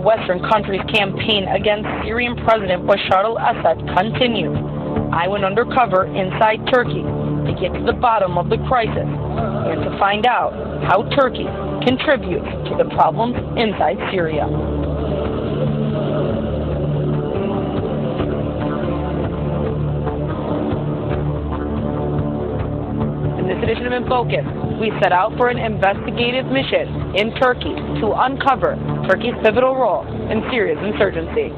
Western countries' campaign against Syrian President Bashar al-Assad continues, I went undercover inside Turkey to get to the bottom of the crisis and to find out how Turkey contributes to the problems inside Syria. In this edition of In Focus, we set out for an investigative mission in Turkey to uncover Turkey's pivotal role in Syria's insurgency.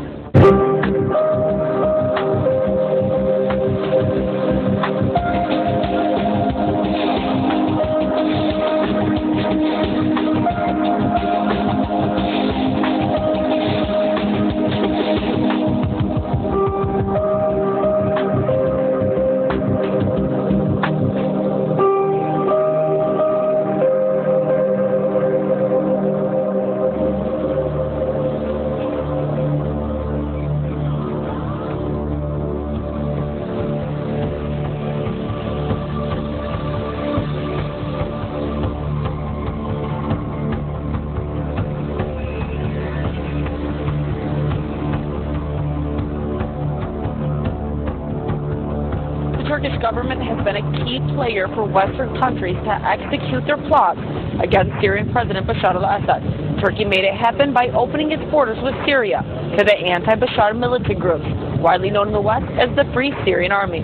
The Turkish government has been a key player for Western countries to execute their plots against Syrian President Bashar al-Assad. Turkey made it happen by opening its borders with Syria to the anti-Bashar militant groups, widely known in the West as the Free Syrian Army.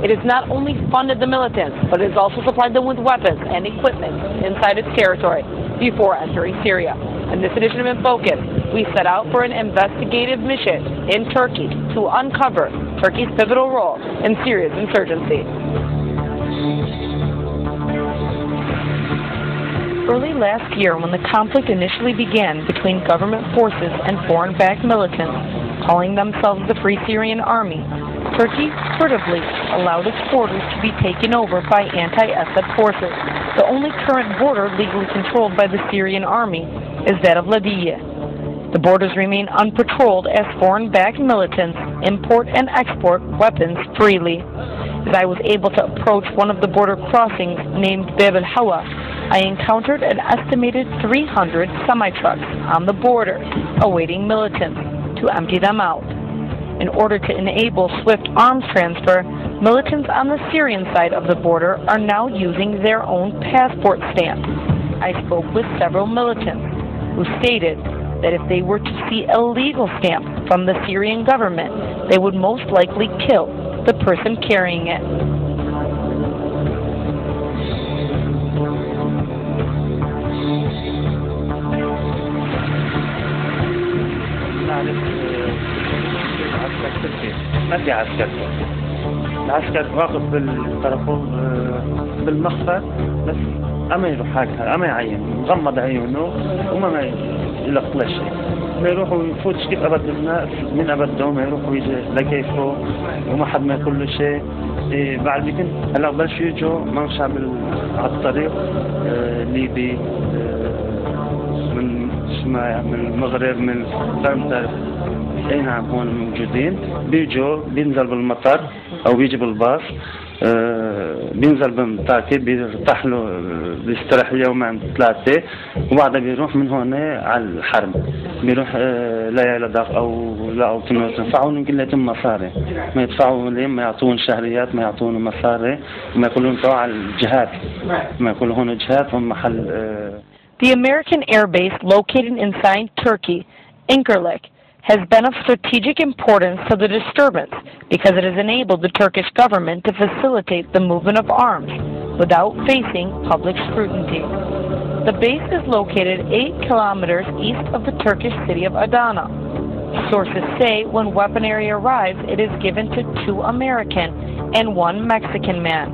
It has not only funded the militants, but it has also supplied them with weapons and equipment inside its territory before entering Syria. In this edition of In Focus, we set out for an investigative mission in Turkey to uncover Turkey's pivotal role in Syria's insurgency. Early last year, when the conflict initially began between government forces and foreign-backed militants, calling themselves the Free Syrian Army, Turkey furtively allowed its borders to be taken over by anti-Assad forces. The only current border legally controlled by the Syrian army is that of Ladiya. The borders remain unpatrolled as foreign-backed militants import and export weapons freely. As I was able to approach one of the border crossings named Bab al-Hawa, I encountered an estimated 300 semi-trucks on the border awaiting militants to empty them out. In order to enable swift arms transfer, militants on the Syrian side of the border are now using their own passport stamp. I spoke with several militants who stated that if they were to see a legal stamp from the Syrian government, they would most likely kill the person carrying it. ما في عسكر. العسكر واقف بالطرفه بالمخفى بس أما يروح هكذا أما يعين مغمض عيونه وما يلقط له شيء. ما يروحوا يفوتش كيف أبد الناس من أبده ما يروحوا يجي لكيفه وما حد ما يقول له شيء. بعد كده هلا بلش يجوا ممشى على الطريق ليبي من المغرب من فرنسا. اي نعم هون موجودين بيجوا بينزل بالمطار او بيجي بالباص بينزل بمطاكي بيرتاح له بيستريح يومين ثلاثة وبعدها بيروح من هون على الحرم بيروح لا يلدغ او لا او يدفعون يمكن يتم مصاري ما يدفعوا ليه ما يعطون شهريات ما يعطون مصاري وما يقولون طلعوا على الجهات ما يقولوا هون جهات هم محل. The American air base located inside Turkey, Incirlik, has been of strategic importance to the disturbance because it has enabled the Turkish government to facilitate the movement of arms without facing public scrutiny. The base is located 8 kilometers east of the Turkish city of Adana. Sources say when weaponry arrives, it is given to 2 American and 1 Mexican man,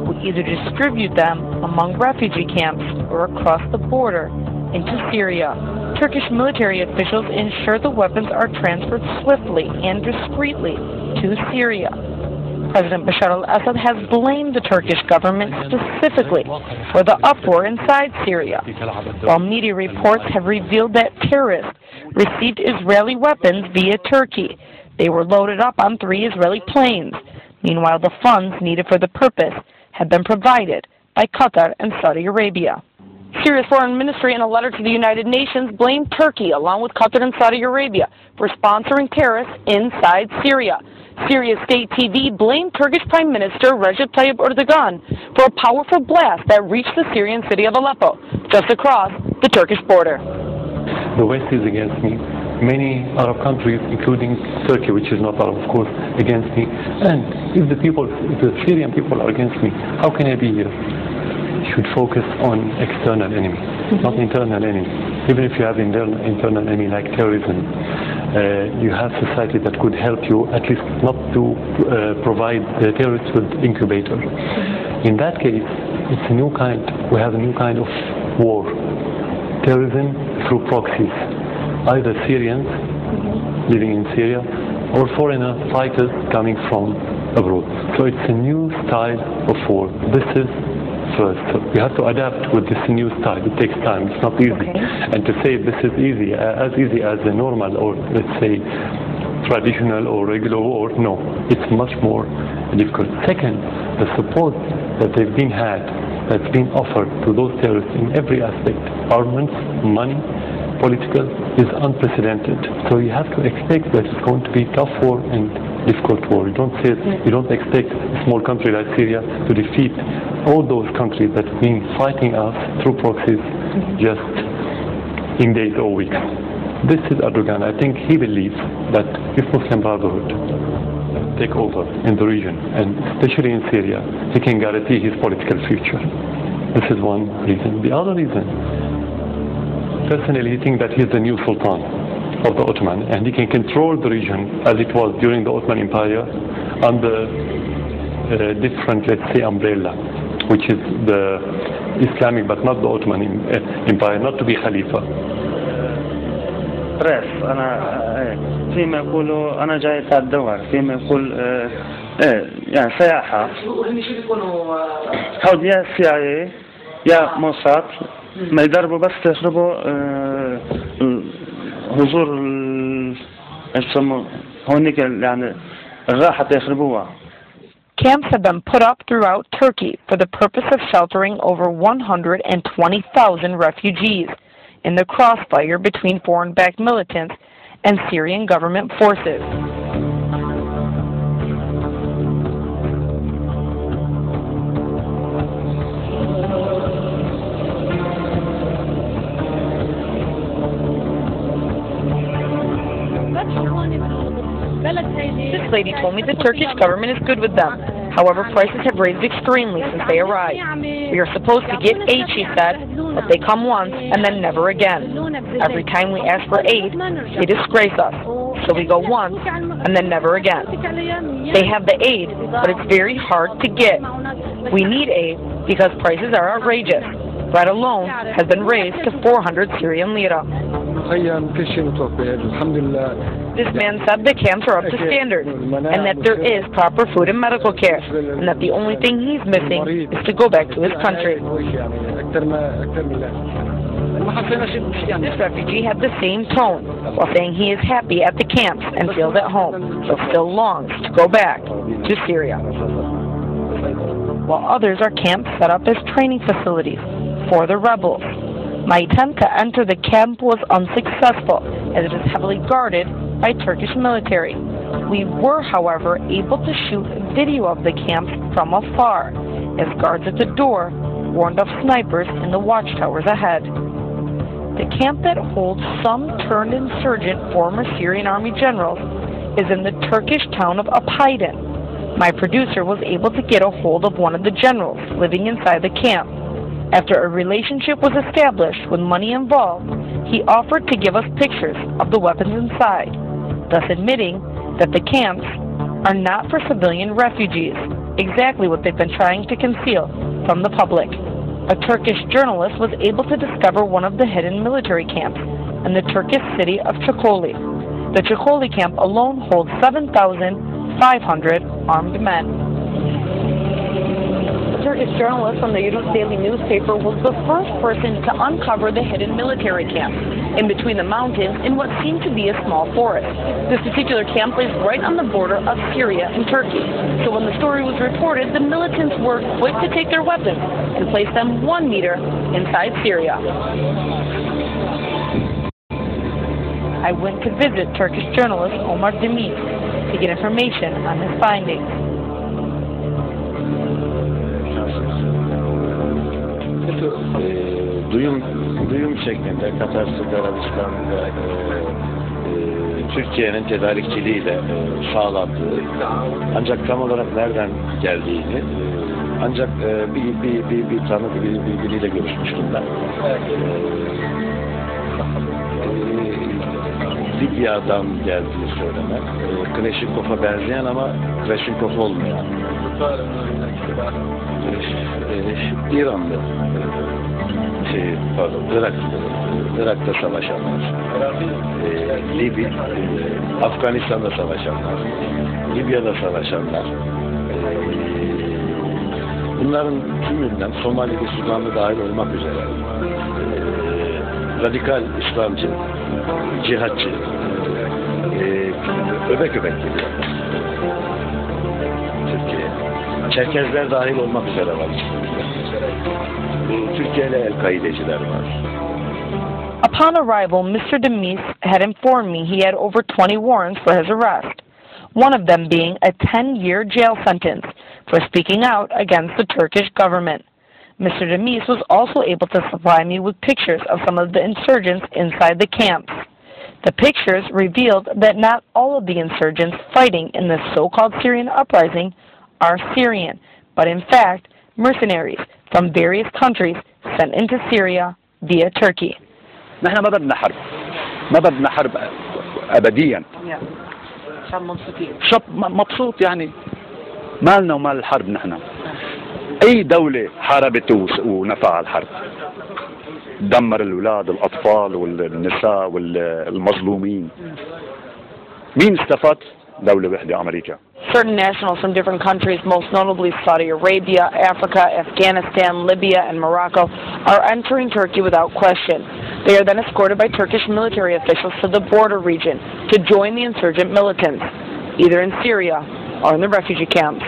who either distribute them among refugee camps or across the border into Syria. Turkish military officials ensure the weapons are transferred swiftly and discreetly to Syria. President Bashar al-Assad has blamed the Turkish government specifically for the uproar inside Syria, while media reports have revealed that terrorists received Israeli weapons via Turkey. They were loaded up on 3 Israeli planes. Meanwhile, the funds needed for the purpose have been provided by Qatar and Saudi Arabia. Syria's foreign ministry, in a letter to the United Nations, blamed Turkey, along with Qatar and Saudi Arabia, for sponsoring terrorists inside Syria. Syria's state TV blamed Turkish Prime Minister Recep Tayyip Erdogan for a powerful blast that reached the Syrian city of Aleppo, just across the Turkish border. The West is against me. Many Arab countries, including Turkey, which is not Arab, of course, against me. And if the Syrian people are against me, how can I be here? Should focus on external enemy, not internal enemy. Even if you have internal enemy like terrorism, you have society that could help you, at least not to provide the terrorists with incubators. In that case, it's a new kind. We have a new kind of war. Terrorism through proxies. Either Syrians living in Syria or foreigner fighters coming from abroad. So it's a new style of war. This is first. So you have to adapt with this new style. It takes time. It's not easy. Okay. And to say this is easy as the normal or let's say traditional or regular war, no. It's much more difficult. Second, the support that they've been had, that's been offered to those terrorists in every aspect, armaments, money, political, is unprecedented. So you have to expect that it's going to be tough war and difficult war. You don't expect a small country like Syria to defeat all those countries that have been fighting us through proxies just in days or weeks. This is Erdogan. I think he believes that if Muslim Brotherhood take over in the region, and especially in Syria, he can guarantee his political future. This is one reason. The other reason, personally, he thinks that he's the new Sultan of the Ottoman, and he can control the region as it was during the Ottoman Empire under different, let's say, umbrella, which is the Islamic but not the Ottoman Empire, not to be Khalifa. أنا فيما يقولوا أنا جاي أدور فيما يقول يعني سياحة هود يا CIA يا موساد ما يدربوا بس يخربوا حضور ايش يسموه هونيك يعني الراحة يخربوها. Camps have been put up throughout Turkey for the purpose of sheltering over 120,000 refugees in the crossfire between foreign-backed militants and Syrian government forces. This lady told me the Turkish government is good with them. However, prices have raised extremely since they arrived. We are supposed to get aid, she said, but they come once and then never again. Every time we ask for aid, they disgrace us. So we go once and then never again. They have the aid, but it's very hard to get. We need aid because prices are outrageous. Bread alone has been raised to 400 Syrian lira. This man said the camps are up to standard, and that there is proper food and medical care, and that the only thing he's missing is to go back to his country. This refugee had the same tone, while saying he is happy at the camps and feels at home, but still longs to go back to Syria. While others are camps set up as training facilities for the rebels. My attempt to enter the camp was unsuccessful, as it is heavily guarded by Turkish military. We were, however, able to shoot video of the camp from afar, as guards at the door warned of snipers in the watchtowers ahead. The camp that holds some turned insurgent former Syrian army generals is in the Turkish town of Apaydin. My producer was able to get a hold of one of the generals living inside the camp. After a relationship was established with money involved, he offered to give us pictures of the weapons inside, thus admitting that the camps are not for civilian refugees, exactly what they've been trying to conceal from the public. A Turkish journalist was able to discover one of the hidden military camps in the Turkish city of Çakoli. The Çakoli camp alone holds 7,500 armed men. A Turkish journalist from the Yunus Daily newspaper was the first person to uncover the hidden military camp. in between the mountains in what seemed to be a small forest. This particular camp lays right on the border of Syria and Turkey. So when the story was reported, the militants were quick to take their weapons and place them 1 meter inside Syria. I went to visit Turkish journalist Omar Demir to get information on his findings. Duyum şeklinde Katar, Suudi Arabistan ve Türkiye'nin tedarikçiliğiyle sağlandığı, ancak tam olarak nereden geldiğini ancak bir tanıdık biriyle görüşmüştüm ben. Libya'dan geldiği söylenen, Klashenkov'a benzeyen ama Klashenkov olmayan, İranlı, Irak'ta savaşanlar, Afganistan'da savaşanlar, Libya'da savaşanlar, bunların tümünden Somali'de, Sudan'da dahil olmak üzere radikal İslamcı, cihatçı, öbek geliyor Türkiye'ye. Çerkezler dahil olmak üzere var. Türkiye'de El-Kaideciler var. Upon arrival, Mr. Demis had informed me he had over 20 warrants for his arrest, one of them being a 10-year jail sentence for speaking out against the Turkish government. Mr. Demis was also able to supply me with pictures of some of the insurgents inside the camps. The pictures revealed that not all of the insurgents fighting in this so-called Syrian uprising are Syrian, but in fact mercenaries from various countries sent into Syria via Turkey. نحن ما بدنا حرب أبديا. شاب مبسوط يعني مالنا ومال الحرب. نحن أي دولة حاربت ونفع الحرب، دمر الأولاد الأطفال والنساء والمظلومين، مين استفاد؟ دولة وحدة أمريكا. Certain nationals from different countries, most notably Saudi Arabia, Africa, Afghanistan, Libya, and Morocco, are entering Turkey without question. They are then escorted by Turkish military officials to the border region to join the insurgent militants, either in Syria or in the refugee camps.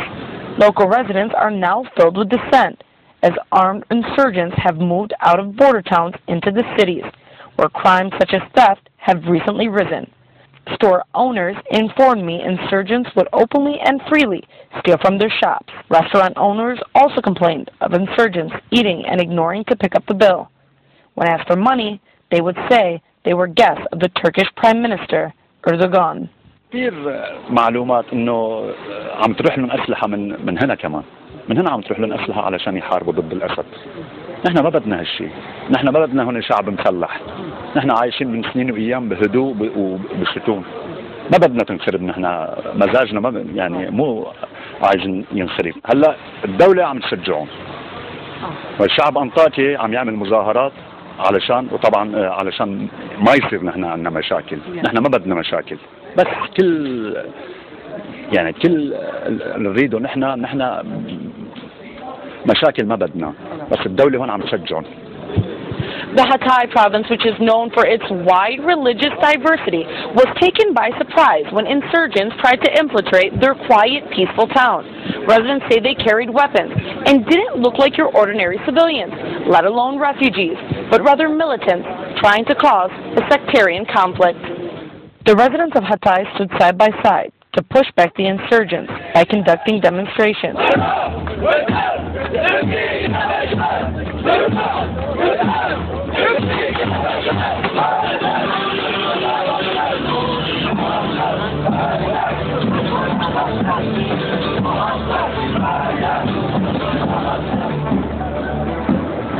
Local residents are now filled with dissent, as armed insurgents have moved out of border towns into the cities, where crimes such as theft have recently risen. Store owners informed me insurgents would openly and freely steal from their shops. Restaurant owners also complained of insurgents eating and ignoring to pick up the bill. When asked for money, they would say they were guests of the Turkish Prime Minister, Erdogan. كثير معلومات انه عم تروح لهم اسلحه من هنا كمان، من هنا عم تروح لهم اسلحه علشان يحاربوا ضد الاسد. نحن ما بدنا هالشيء، نحن ما بدنا هون شعب مسلح، نحن عايشين من سنين وايام بهدوء وبسكون. ما بدنا تنخرب، نحن مزاجنا ما يعني مو عايزين ينخرب. هلا الدوله عم تشجعهم، والشعب انطاكي عم يعمل مظاهرات علشان، وطبعا علشان ما يصير نحن عندنا مشاكل. نحن ما بدنا مشاكل، بس كل اللي نريده نحن مشاكل ما بدنا، بس الدولة هون عم تشجعهم. The Hatay province, which is known for its wide religious diversity, was taken by surprise when insurgents tried to infiltrate their quiet, peaceful town. Residents say they carried weapons and didn't look like your ordinary civilians, let alone refugees, but rather militants trying to cause a sectarian conflict. The residents of Hatay stood side by side to push back the insurgents by conducting demonstrations.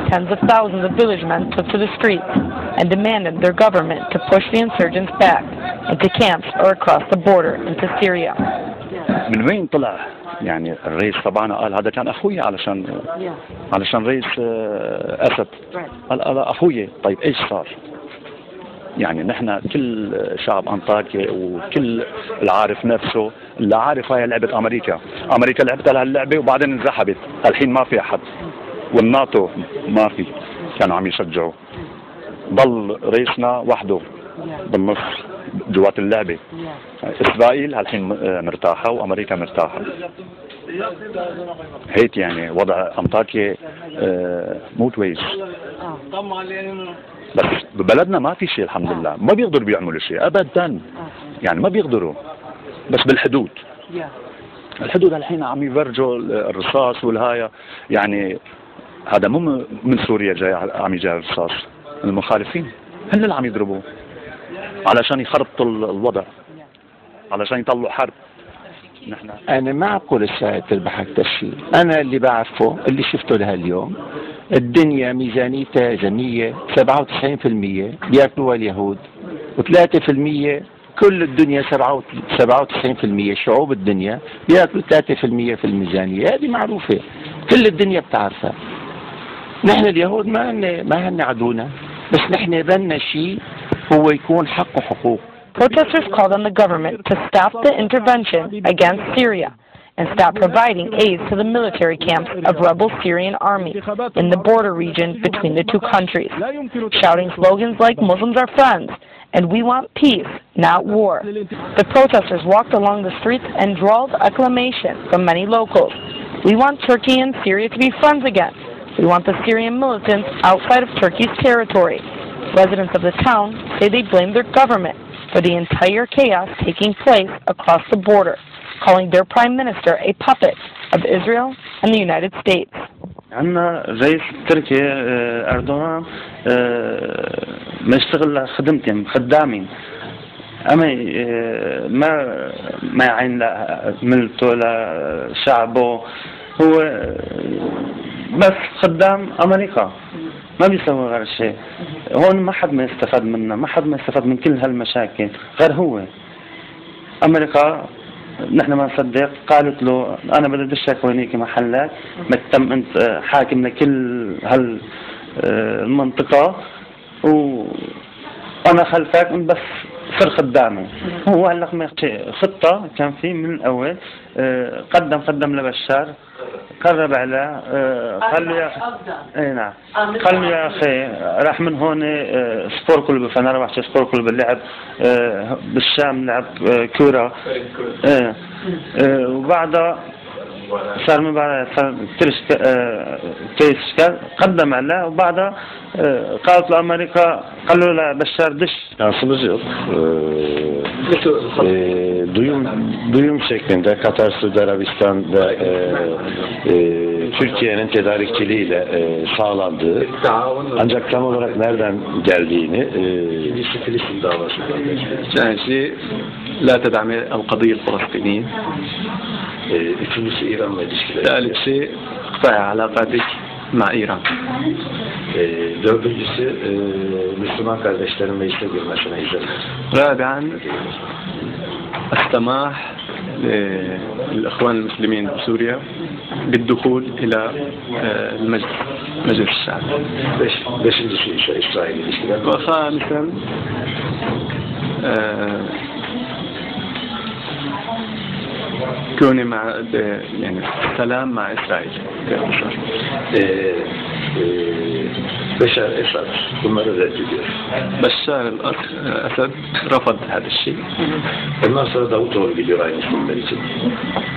Tens of thousands of village men took to the streets and demanded their government to push the insurgents back into camps or across the border into Syria. من وين طلع؟ يعني الرئيس تبعنا قال هذا كان اخوي علشان رئيس اسد. قال هذا اخوي. طيب ايش صار؟ يعني نحن كل شعب انطاكيا وكل العارف نفسه اللي عارف هاي لعبة امريكا لعبت لها اللعبة وبعدين انسحبت. الحين ما في احد، والناتو ما في، كانوا عم يشجعوا. ضل رئيسنا وحده بالنص جوات اللعبة. إسرائيل هالحين مرتاحة وأمريكا مرتاحة. هيك يعني وضع أنطاكيا مو كويس. بس ببلدنا ما في شيء الحمد لله، ما بيقدروا بيعملوا شيء أبدا، يعني ما بيقدروا، بس بالحدود. الحدود الحين عم يفرجوا الرصاص والهاية، يعني هذا مو من سوريا جاي عم يجي الرصاص، المخالفين هن اللي عم يضربوا علشان يخربطوا الوضع، علشان يطلعوا حرب. نحن أنا ما أقول الساعة تربح أكثر شيء، أنا اللي بعرفه اللي شفته لهاليوم الدنيا ميزانيتها جمية 97% بياكلوها اليهود، و3% كل الدنيا 97% شعوب الدنيا بياكلوا 3% في الميزانية، هذه معروفة كل الدنيا بتعرفها. نحن اليهود ما هن عدونا، بس نحن بدنا شيء هو يكون حقه حقوق. Protesters called on the government to stop the intervention against Syria and stop providing aid to the military camps of rebel Syrian army in the border region between the two countries, shouting slogans like Muslims are friends and we want peace, not war. The protesters walked along the streets and drawled acclamation from many locals. We want Turkey and Syria to be friends again. We want the Syrian militants outside of Turkey's territory. Residents of the town say they blame their government for the entire chaos taking place across the border, calling their prime minister a puppet of Israel and the United States. عندنا رئيس تركيا أردوغان ما يشتغل خدمتين خدامين، أما ما يعين ملته لشعبه، هو بس خدام أمريكا، ما بيسوي غير شيء. هون ما حد ما يستفاد منا، ما حد ما يستفاد من كل هالمشاكل غير هو. أمريكا نحن ما نصدق، قالت له أنا بدي أدشك وينيك محلك، ما تم أنت حاكم لكل المنطقة وأنا خلفك بس صر خدامه. هو قال لك ما خطة كان في من الأول، قدم لبشار، قرب عليه، قال له اي نعم، قال له يا اخي راح من هون سبور كله فانا رحت سبور كله باللعب بالشام لعب كورة، وبعدها صار من بعد صار تيشكال قدم عليه، وبعدها قالت له أمريكا قال له لا بشار dış. Şansımız yok. Duyum şeklinde Katar, Suudi Arabistan ve Türkiye'nin tedarikçiliğiyle sağlandığı, ancak tam olarak nereden geldiğini Filistin davasından ثاني لا تدعم القضية الفلسطينية. üçüncüsü İran'la ilişkiler. ثالث شيء اقطاع علاقاتك مع إيران. Dördüncüsü Müslüman kardeşlerin meclise girmesine izin. رابعا السماح للإخوان المسلمين بسوريا بالدخول إلى مجلس الشعب. Beşincisi İsrail ilişkiler. وخامسا كوني مع يعني السلام مع إسرائيل. Beşar Esad bunları reddediyor. بشار الأسد رفض هذا الشيء. Ondan sonra Davutoğlu gidiyor aynı isimler için.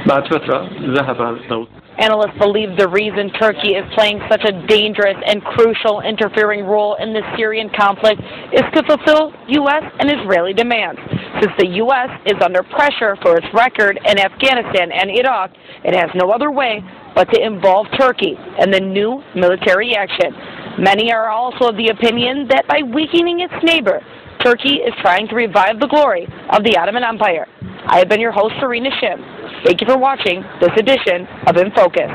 بعد فترة ذهب داوود. Analysts believe the reason Turkey is playing such a dangerous and crucial interfering role in the Syrian conflict is to fulfill U.S. and Israeli demands. Since the U.S. is under pressure for its record in Afghanistan and Iraq, it has no other way but to involve Turkey in the new military action. Many are also of the opinion that by weakening its neighbor, Turkey is trying to revive the glory of the Ottoman Empire. I have been your host, Serena Shim. Thank you for watching this edition of In Focus.